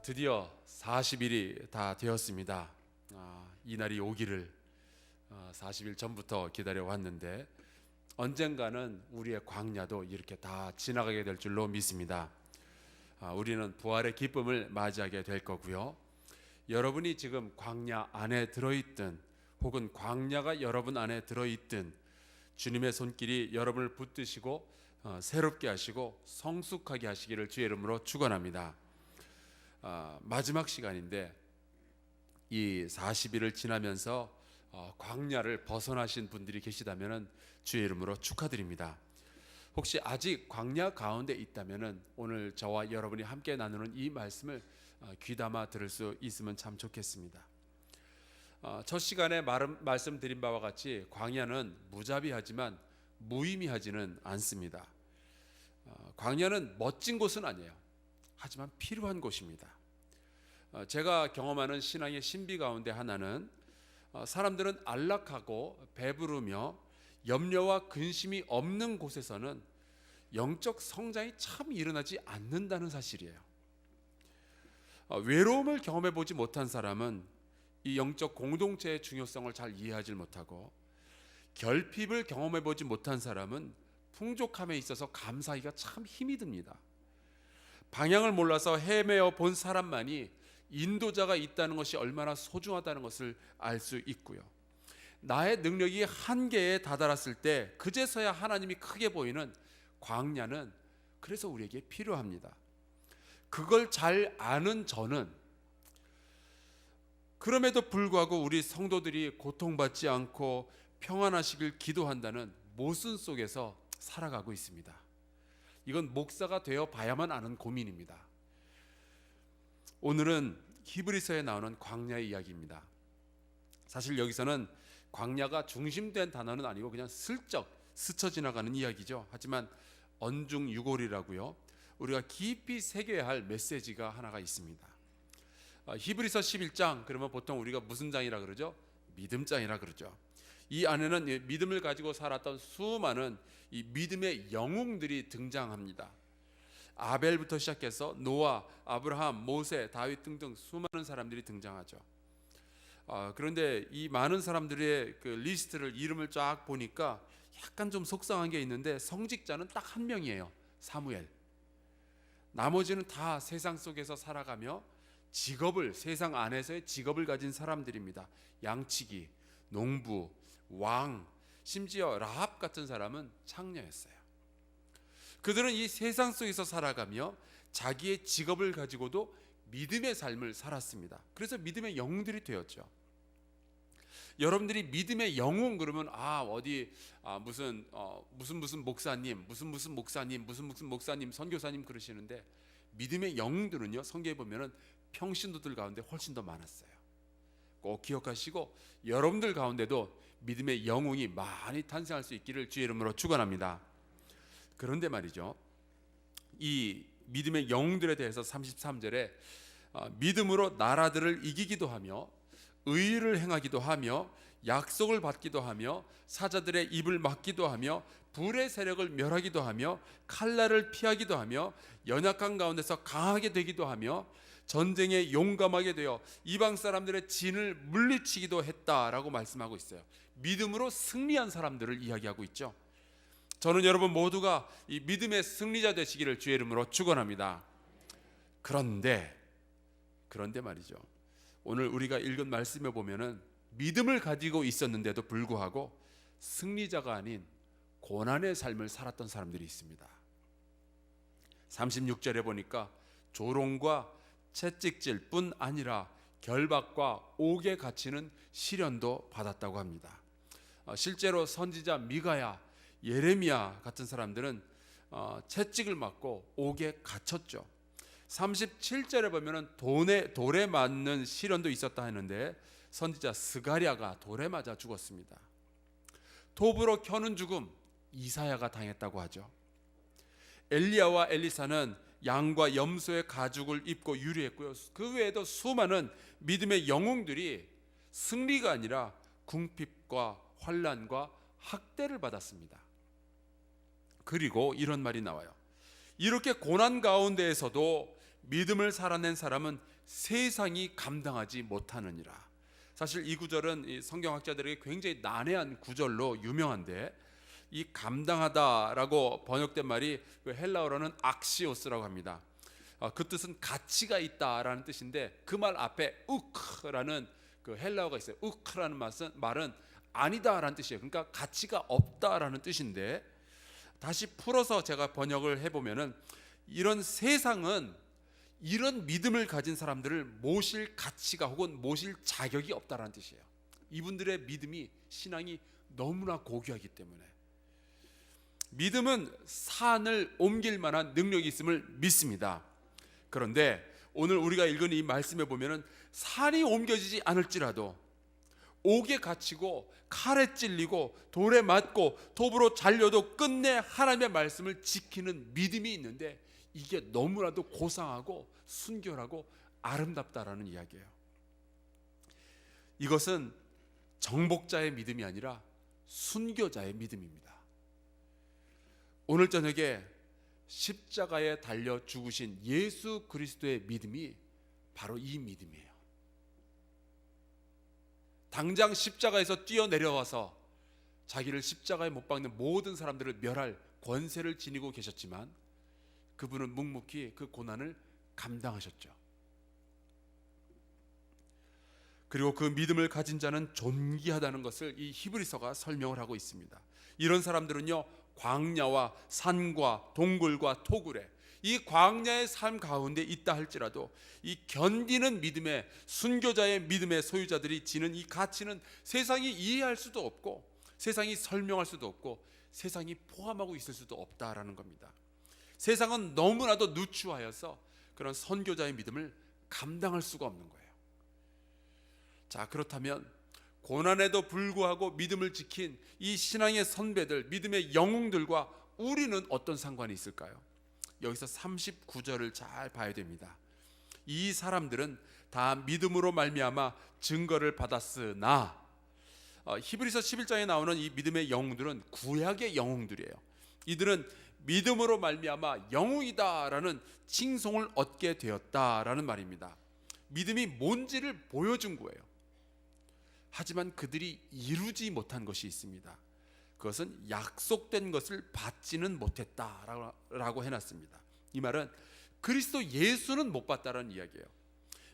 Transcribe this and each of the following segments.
드디어 40일이 다 되었습니다. 이날이 오기를 40일 전부터 기다려 왔는데 언젠가는 우리의 광야도 이렇게 다 지나가게 될 줄로 믿습니다. 우리는 부활의 기쁨을 맞이하게 될 거고요. 여러분이 지금 광야 안에 들어있든 혹은 광야가 여러분 안에 들어있든 주님의 손길이 여러분을 붙드시고 새롭게 하시고 성숙하게 하시기를 주의 이름으로 축원합니다. 마지막 시간인데 이 40일을 지나면서 광야를 벗어나신 분들이 계시다면 주의 이름으로 축하드립니다. 혹시 아직 광야 가운데 있다면 오늘 저와 여러분이 함께 나누는 이 말씀을 귀담아 들을 수 있으면 참 좋겠습니다. 첫 시간에 말씀드린 바와 같이 광야는 무자비하지만 무의미하지는 않습니다. 광야는 멋진 곳은 아니에요. 하지만 필요한 곳입니다. 제가 경험하는 신앙의 신비 가운데 하나는 사람들은 안락하고 배부르며 염려와 근심이 없는 곳에서는 영적 성장이 참 일어나지 않는다는 사실이에요. 외로움을 경험해 보지 못한 사람은 이 영적 공동체의 중요성을 잘 이해하지 못하고, 결핍을 경험해 보지 못한 사람은 풍족함에 있어서 감사하기가 참 힘이 듭니다. 방향을 몰라서 헤매어 본 사람만이 인도자가 있다는 것이 얼마나 소중하다는 것을 알 수 있고요. 나의 능력이 한계에 다다랐을 때 그제서야 하나님이 크게 보이는 광야는 그래서 우리에게 필요합니다. 그걸 잘 아는 저는 그럼에도 불구하고 우리 성도들이 고통받지 않고 평안하시길 기도한다는 모순 속에서 살아가고 있습니다. 이건 목사가 되어 봐야만 아는 고민입니다. 오늘은 히브리서에 나오는 광야의 이야기입니다. 사실 여기서는 광야가 중심된 단어는 아니고 그냥 슬쩍 스쳐 지나가는 이야기죠. 하지만 언중유골이라고요, 우리가 깊이 새겨야 할 메시지가 하나가 있습니다. 히브리서 11장, 그러면 보통 우리가 무슨 장이라 그러죠? 믿음장이라 그러죠. 이 안에는 믿음을 가지고 살았던 수많은 이 믿음의 영웅들이 등장합니다. 아벨부터 시작해서 노아, 아브라함, 모세, 다윗 등등 수많은 사람들이 등장하죠. 그런데 이 많은 사람들의 그 리스트를, 이름을 쫙 보니까 약간 좀 속상한 게 있는데 성직자는 딱 한 명이에요. 사무엘. 나머지는 다 세상 속에서 살아가며 직업을, 세상 안에서의 직업을 가진 사람들입니다. 양치기, 농부, 왕, 심지어 라합 같은 사람은 창녀였어요. 그들은 이 세상 속에서 살아가며 자기의 직업을 가지고도 믿음의 삶을 살았습니다. 그래서 믿음의 영웅들이 되었죠. 여러분들이 믿음의 영웅 그러면 무슨 목사님, 무슨 목사님, 선교사님 그러시는데, 믿음의 영웅들은요, 성경에 보면은 평신도들 가운데 훨씬 더 많았어요. 꼭 기억하시고 여러분들 가운데도 믿음의 영웅이 많이 탄생할 수 있기를 주의 이름으로 축원합니다. 그런데 말이죠, 이 믿음의 영웅들에 대해서 33절에 믿음으로 나라들을 이기기도 하며 의를 행하기도 하며 약속을 받기도 하며 사자들의 입을 막기도 하며 불의 세력을 멸하기도 하며 칼날을 피하기도 하며 연약한 가운데서 강하게 되기도 하며 전쟁에 용감하게 되어 이방 사람들의 진을 물리치기도 했다라고 말씀하고 있어요. 믿음으로 승리한 사람들을 이야기하고 있죠. 저는 여러분 모두가 이 믿음의 승리자 되시기를 주의 이름으로 축원합니다. 그런데 말이죠, 오늘 우리가 읽은 말씀에 보면은 믿음을 가지고 있었는데도 불구하고 승리자가 아닌 고난의 삶을 살았던 사람들이 있습니다. 36절에 보니까 조롱과 채찍질 뿐 아니라 결박과 옥에 갇히는 시련도 받았다고 합니다. 실제로 선지자 미가야, 예레미야 같은 사람들은 채찍을 맞고 옥에 갇혔죠. 37절에 보면은 돌에 맞는 시련도 있었다 하는데 선지자 스가랴가 돌에 맞아 죽었습니다. 톱으로 켜는 죽음 이사야가 당했다고 하죠. 엘리야와 엘리사는 양과 염소의 가죽을 입고 유리했고요. 그 외에도 수많은 믿음의 영웅들이 승리가 아니라 궁핍과 환난과 학대를 받았습니다. 그리고 이런 말이 나와요. 이렇게 고난 가운데에서도 믿음을 살아낸 사람은 세상이 감당하지 못하느니라. 사실 이 구절은 이 성경학자들에게 굉장히 난해한 구절로 유명한데, 이 감당하다라고 번역된 말이 그 헬라어로는 악시오스라고 합니다. 그 뜻은 가치가 있다라는 뜻인데, 그 말 앞에 우크라는 그 헬라어가 있어요. 우크라는 말은 아니다라는 뜻이에요. 그러니까 가치가 없다라는 뜻인데, 다시 풀어서 제가 번역을 해보면은, 이런 세상은 이런 믿음을 가진 사람들을 모실 가치가 혹은 모실 자격이 없다라는 뜻이에요. 이분들의 믿음이, 신앙이 너무나 고귀하기 때문에. 믿음은 산을 옮길 만한 능력이 있음을 믿습니다. 그런데 오늘 우리가 읽은 이 말씀에 보면은, 산이 옮겨지지 않을지라도 옥에 갇히고 칼에 찔리고 돌에 맞고 톱으로 잘려도 끝내 하나님의 말씀을 지키는 믿음이 있는데, 이게 너무나도 고상하고 순결하고 아름답다라는 이야기예요. 이것은 정복자의 믿음이 아니라 순교자의 믿음입니다. 오늘 저녁에 십자가에 달려 죽으신 예수 그리스도의 믿음이 바로 이 믿음이에요. 당장 십자가에서 뛰어내려와서 자기를 십자가에 못 박는 모든 사람들을 멸할 권세를 지니고 계셨지만, 그분은 묵묵히 그 고난을 감당하셨죠. 그리고 그 믿음을 가진 자는 존귀하다는 것을 이 히브리서가 설명을 하고 있습니다. 이런 사람들은요, 광야와 산과 동굴과 토굴에, 이 광야의 삶 가운데 있다 할지라도 이 견디는 믿음의, 순교자의 믿음의 소유자들이 지는 이 가치는 세상이 이해할 수도 없고, 세상이 설명할 수도 없고, 세상이 포함하고 있을 수도 없다라는 겁니다. 세상은 너무나도 누추하여서 그런 선교자의 믿음을 감당할 수가 없는 거예요. 자, 그렇다면 고난에도 불구하고 믿음을 지킨 이 신앙의 선배들, 믿음의 영웅들과 우리는 어떤 상관이 있을까요? 여기서 39절을 잘 봐야 됩니다. 이 사람들은 다 믿음으로 말미암아 증거를 받았으나, 히브리서 11장에 나오는 이 믿음의 영웅들은 구약의 영웅들이에요. 이들은 믿음으로 말미암아 영웅이다라는 칭송을 얻게 되었다라는 말입니다. 믿음이 뭔지를 보여준 거예요. 하지만 그들이 이루지 못한 것이 있습니다. 그것은 약속된 것을 받지는 못했다라고 해놨습니다. 이 말은 그리스도 예수는 못 봤다라는 이야기예요.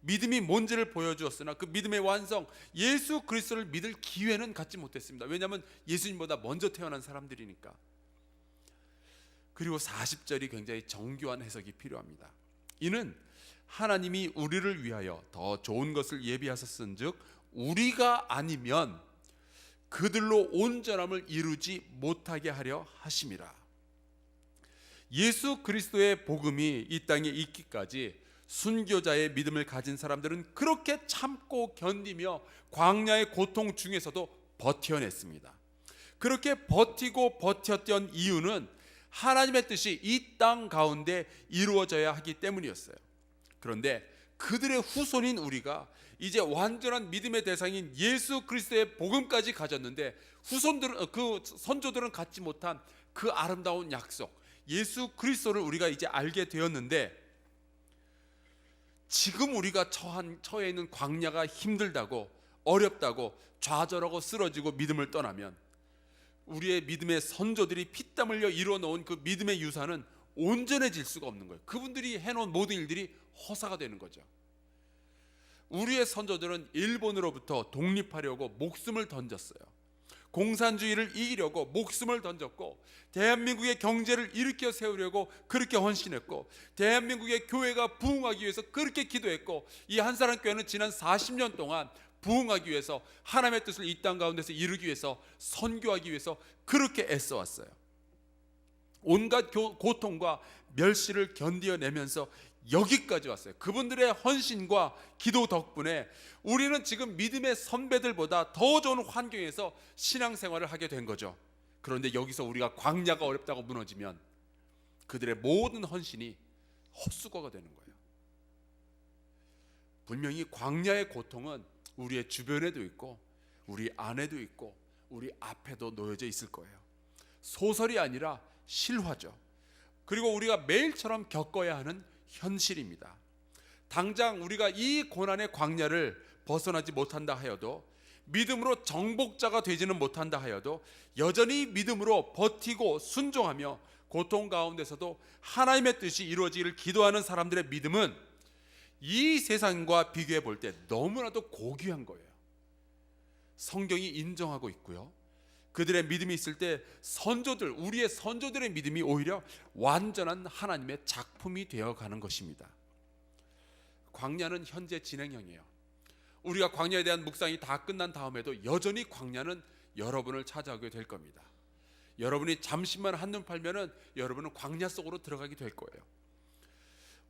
믿음이 뭔지를 보여주었으나 그 믿음의 완성, 예수 그리스도를 믿을 기회는 갖지 못했습니다. 왜냐하면 예수님보다 먼저 태어난 사람들이니까. 그리고 40절이 굉장히 정교한 해석이 필요합니다. 이는 하나님이 우리를 위하여 더 좋은 것을 예비하셨은즉 우리가 아니면 그들로 온전함을 이루지 못하게 하려 하심이라. 예수 그리스도의 복음이 이 땅에 있기까지 순교자의 믿음을 가진 사람들은 그렇게 참고 견디며 광야의 고통 중에서도 버텨냈습니다. 그렇게 버티고 버텼던 이유는 하나님의 뜻이 이 땅 가운데 이루어져야 하기 때문이었어요. 그런데 그들의 후손인 우리가 이제 완전한 믿음의 대상인 예수 그리스도의 복음까지 가졌는데, 후손들은, 그 선조들은 갖지 못한 그 아름다운 약속, 예수 그리스도를 우리가 이제 알게 되었는데, 지금 우리가 처해 있는 광야가 힘들다고, 어렵다고, 좌절하고 쓰러지고 믿음을 떠나면 우리의 믿음의 선조들이 피땀 흘려 이루어놓은 그 믿음의 유산은 온전해질 수가 없는 거예요. 그분들이 해놓은 모든 일들이 허사가 되는 거죠. 우리의 선조들은 일본으로부터 독립하려고 목숨을 던졌어요. 공산주의를 이기려고 목숨을 던졌고, 대한민국의 경제를 일으켜 세우려고 그렇게 헌신했고, 대한민국의 교회가 부흥하기 위해서 그렇게 기도했고, 이 한사랑교회는 지난 40년 동안 부흥하기 위해서, 하나님의 뜻을 이 땅 가운데서 이루기 위해서, 선교하기 위해서 그렇게 애써왔어요. 온갖 고통과 멸시를 견디어내면서 여기까지 왔어요. 그분들의 헌신과 기도 덕분에 우리는 지금 믿음의 선배들보다 더 좋은 환경에서 신앙생활을 하게 된 거죠. 그런데 여기서 우리가 광야가 어렵다고 무너지면 그들의 모든 헌신이 헛수고가 되는 거예요. 분명히 광야의 고통은 우리의 주변에도 있고 우리 안에도 있고 우리 앞에도 놓여져 있을 거예요. 소설이 아니라 실화죠. 그리고 우리가 매일처럼 겪어야 하는 현실입니다. 당장 우리가 이 고난의 광야를 벗어나지 못한다 하여도, 믿음으로 정복자가 되지는 못한다 하여도 여전히 믿음으로 버티고 순종하며 고통 가운데서도 하나님의 뜻이 이루어지기를 기도하는 사람들의 믿음은 이 세상과 비교해 볼 때 너무나도 고귀한 거예요. 성경이 인정하고 있고요. 그들의 믿음이 있을 때 선조들, 우리의 선조들의 믿음이 오히려 완전한 하나님의 작품이 되어가는 것입니다. 광야는 현재 진행형이에요. 우리가 광야에 대한 묵상이 다 끝난 다음에도 여전히 광야는 여러분을 찾아오게 될 겁니다. 여러분이 잠시만 한눈 팔면은 여러분은 광야 속으로 들어가게 될 거예요.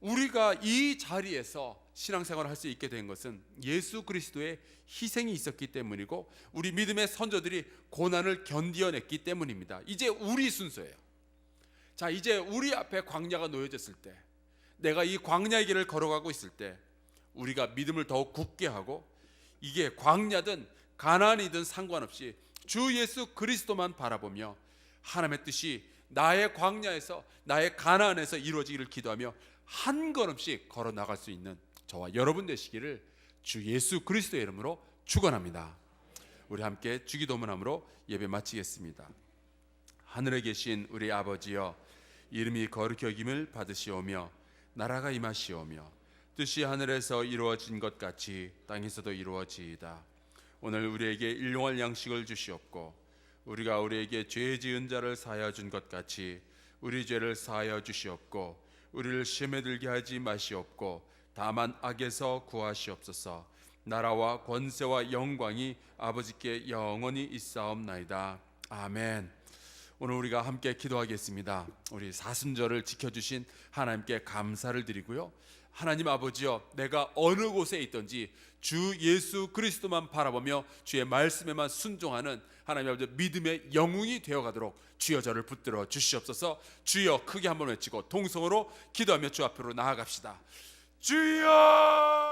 우리가 이 자리에서 신앙생활을 할 수 있게 된 것은 예수 그리스도의 희생이 있었기 때문이고, 우리 믿음의 선조들이 고난을 견디어냈기 때문입니다. 이제 우리 순서예요. 자, 이제 우리 앞에 광야가 놓여졌을 때, 내가 이 광야의 길을 걸어가고 있을 때 우리가 믿음을 더욱 굳게 하고, 이게 광야든 가나안이든 상관없이 주 예수 그리스도만 바라보며 하나님의 뜻이 나의 광야에서, 나의 가나안에서 이루어지기를 기도하며 한 걸음씩 걸어 나갈 수 있는 저와 여러분 되시기를 주 예수 그리스도의 이름으로 축원합니다. 우리 함께 주기도문함으로 예배 마치겠습니다. 하늘에 계신 우리 아버지여, 이름이 거룩히 여김을 받으시오며 나라가 임하시오며 뜻이 하늘에서 이루어진 것 같이 땅에서도 이루어지이다. 오늘 우리에게 일용할 양식을 주시옵고, 우리가 우리에게 죄 지은 자를 사하여 준 것 같이 우리 죄를 사하여 주시옵고, 우리를 시험에 들게 하지 마시옵고 다만 악에서 구하시옵소서. 나라와 권세와 영광이 아버지께 영원히 있사옵나이다. 아멘. 오늘 우리가 함께 기도하겠습니다. 우리 사순절을 지켜주신 하나님께 감사를 드리고요, 하나님 아버지여, 내가 어느 곳에 있든지 주 예수 그리스도만 바라보며 주의 말씀에만 순종하는 하나님 아버지 믿음의 영웅이 되어가도록 주여 저를 붙들어 주시옵소서. 주여 크게 한번 외치고 동성으로 기도하며 주 앞으로 나아갑시다. 주여!